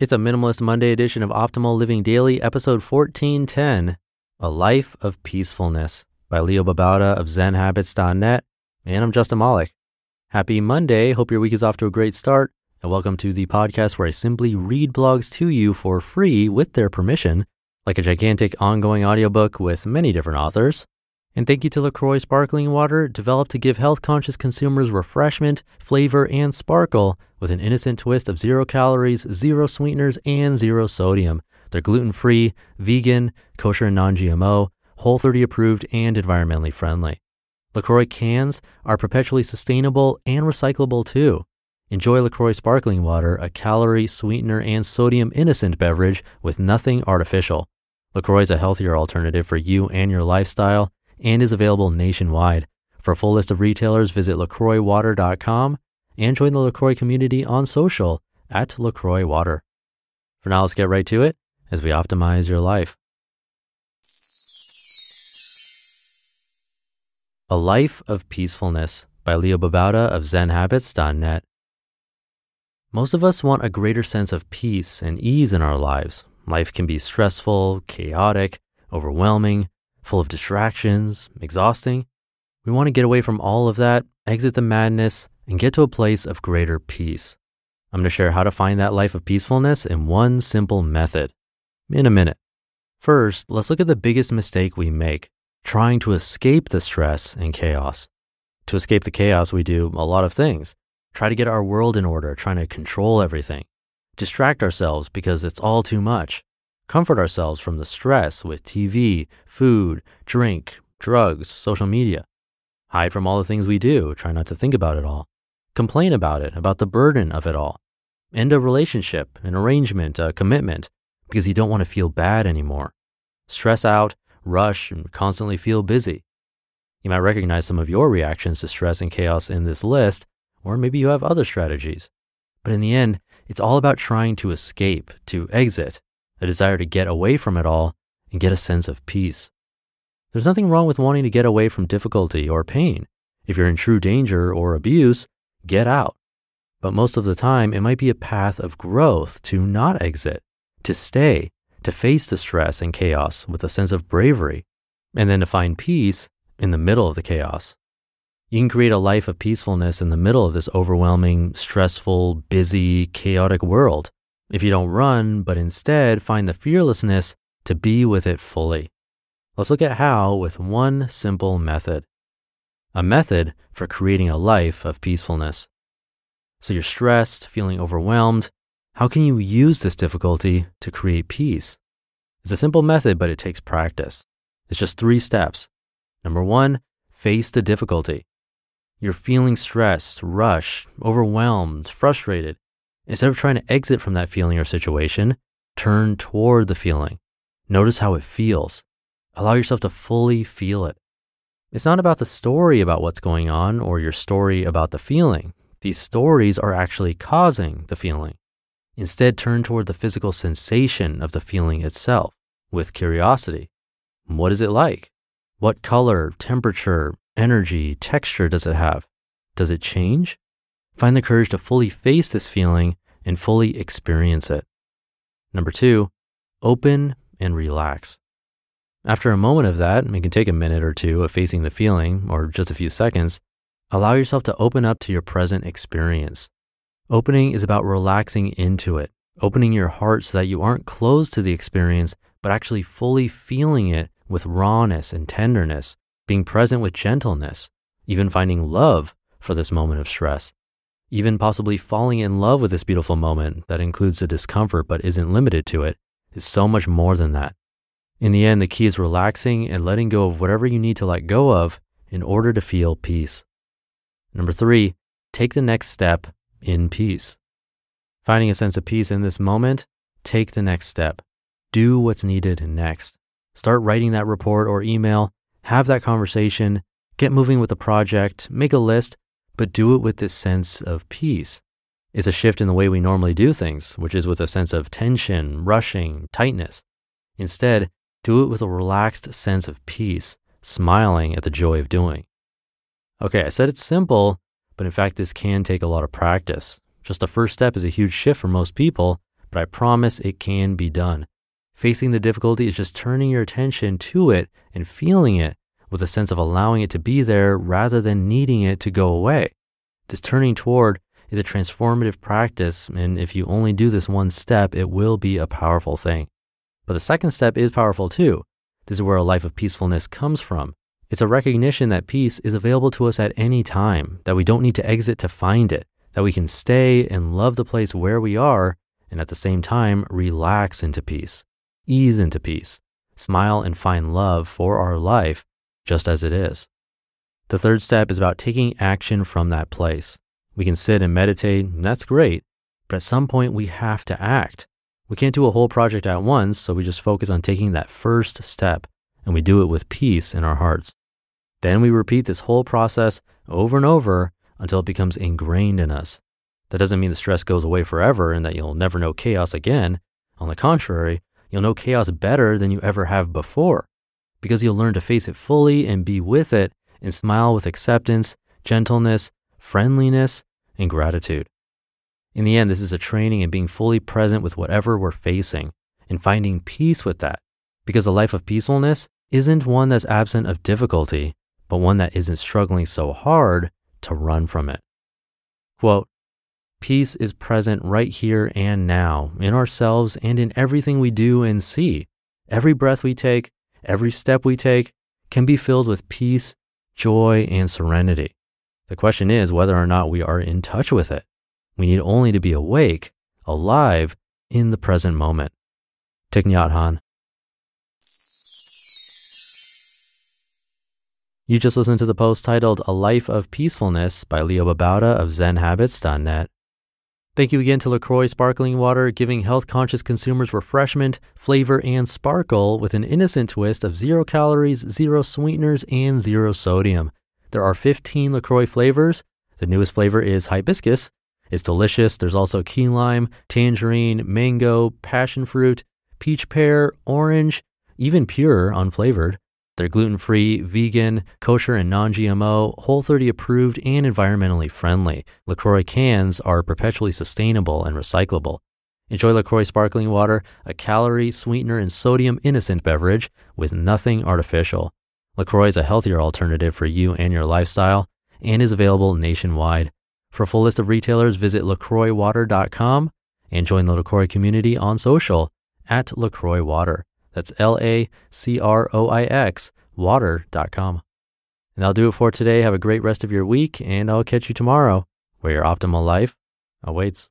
It's a Minimalist Monday edition of Optimal Living Daily, episode 1410, A Life of Peacefulness by Babauta of ZenHabits.net, and I'm Justin Malik. Happy Monday. Hope your week is off to a great start, and welcome to the podcast where I simply read blogs to you for free with their permission, like a gigantic ongoing audiobook with many different authors. And thank you to LaCroix Sparkling Water, developed to give health-conscious consumers refreshment, flavor, and sparkle with an innocent twist of 0 calories, 0 sweeteners, and 0 sodium. They're gluten-free, vegan, kosher and non-GMO, Whole30 approved, and environmentally friendly. LaCroix cans are perpetually sustainable and recyclable too. Enjoy LaCroix Sparkling Water, a calorie, sweetener, and sodium-innocent beverage with nothing artificial. LaCroix is a healthier alternative for you and your lifestyle, and is available nationwide. For a full list of retailers, visit lacroixwater.com and join the LaCroix community on social at LaCroix Water. For now, let's get right to it as we optimize your life. A Life of Peacefulness by Babauta of ZenHabits.net. Most of us want a greater sense of peace and ease in our lives. Life can be stressful, chaotic, overwhelming, full of distractions, exhausting. We want to get away from all of that, exit the madness, and get to a place of greater peace. I'm going to share how to find that life of peacefulness in one simple method in a minute. First, let's look at the biggest mistake we make, trying to escape the stress and chaos. To escape the chaos, we do a lot of things. Try to get our world in order, trying to control everything. Distract ourselves because it's all too much. Comfort ourselves from the stress with TV, food, drink, drugs, social media. Hide from all the things we do, try not to think about it all. Complain about it, about the burden of it all. End a relationship, an arrangement, a commitment, because you don't want to feel bad anymore. Stress out, rush, and constantly feel busy. You might recognize some of your reactions to stress and chaos in this list, or maybe you have other strategies. But in the end, it's all about trying to escape, to exit, a desire to get away from it all and get a sense of peace. There's nothing wrong with wanting to get away from difficulty or pain. If you're in true danger or abuse, get out. But most of the time, it might be a path of growth to not exit, to stay, to face the stress and chaos with a sense of bravery, and then to find peace in the middle of the chaos. You can create a life of peacefulness in the middle of this overwhelming, stressful, busy, chaotic world if you don't run, but instead find the fearlessness to be with it fully. Let's look at how with one simple method. A method for creating a life of peacefulness. So you're stressed, feeling overwhelmed. How can you use this difficulty to create peace? It's a simple method, but it takes practice. It's just 3 steps. Number 1, face the difficulty. You're feeling stressed, rushed, overwhelmed, frustrated. Instead of trying to exit from that feeling or situation, turn toward the feeling. Notice how it feels. Allow yourself to fully feel it. It's not about the story about what's going on or your story about the feeling. These stories are actually causing the feeling. Instead, turn toward the physical sensation of the feeling itself with curiosity. What is it like? What color, temperature, energy, texture does it have? Does it change? Find the courage to fully face this feeling and fully experience it. Number 2, open and relax. After a moment of that, it can take a minute or two of facing the feeling, or just a few seconds, allow yourself to open up to your present experience. Opening is about relaxing into it, opening your heart so that you aren't closed to the experience, but actually fully feeling it with rawness and tenderness, being present with gentleness, even finding love for this moment of stress. Even possibly falling in love with this beautiful moment that includes the discomfort but isn't limited to it is so much more than that. In the end, the key is relaxing and letting go of whatever you need to let go of in order to feel peace. Number 3, take the next step in peace. Finding a sense of peace in this moment, take the next step. Do what's needed next. Start writing that report or email, have that conversation, get moving with the project, make a list, but do it with this sense of peace. It's a shift in the way we normally do things, which is with a sense of tension, rushing, tightness. Instead, do it with a relaxed sense of peace, smiling at the joy of doing. Okay, I said it's simple, but in fact, this can take a lot of practice. Just the first step is a huge shift for most people, but I promise it can be done. Facing the difficulty is just turning your attention to it and feeling it with a sense of allowing it to be there rather than needing it to go away. This turning toward is a transformative practice, and if you only do this one step, it will be a powerful thing. But the second step is powerful too. This is where a life of peacefulness comes from. It's a recognition that peace is available to us at any time, that we don't need to exit to find it, that we can stay and love the place where we are, and at the same time, relax into peace, ease into peace, smile and find love for our life just as it is. The third step is about taking action from that place. We can sit and meditate, and that's great, but at some point we have to act. We can't do a whole project at once, so we just focus on taking that first step, and we do it with peace in our hearts. Then we repeat this whole process over and over until it becomes ingrained in us. That doesn't mean the stress goes away forever and that you'll never know chaos again. On the contrary, you'll know chaos better than you ever have before, because you'll learn to face it fully and be with it and smile with acceptance, gentleness, friendliness, and gratitude. In the end, this is a training in being fully present with whatever we're facing and finding peace with that, because a life of peacefulness isn't one that's absent of difficulty, but one that isn't struggling so hard to run from it. Quote, "Peace is present right here and now in ourselves and in everything we do and see. Every breath we take, every step we take can be filled with peace, joy, and serenity. The question is whether or not we are in touch with it. We need only to be awake, alive, in the present moment." Thich Nhat Hanh. You just listened to the post titled A Life of Peacefulness by Leo Babauta of ZenHabits.net. Thank you again to LaCroix Sparkling Water, giving health-conscious consumers refreshment, flavor, and sparkle with an innocent twist of 0 calories, 0 sweeteners, and 0 sodium. There are 15 LaCroix flavors. The newest flavor is hibiscus. It's delicious. There's also key lime, tangerine, mango, passion fruit, peach pear, orange, even pure, unflavored. They're gluten-free, vegan, kosher and non-GMO, Whole30 approved, and environmentally friendly. LaCroix cans are perpetually sustainable and recyclable. Enjoy LaCroix Sparkling Water, a calorie, sweetener, and sodium innocent beverage with nothing artificial. LaCroix is a healthier alternative for you and your lifestyle and is available nationwide. For a full list of retailers, visit lacroixwater.com and join the LaCroix community on social at LaCroix Water. That's LACROIX water.com. And that'll do it for today. Have a great rest of your week, and I'll catch you tomorrow where your optimal life awaits.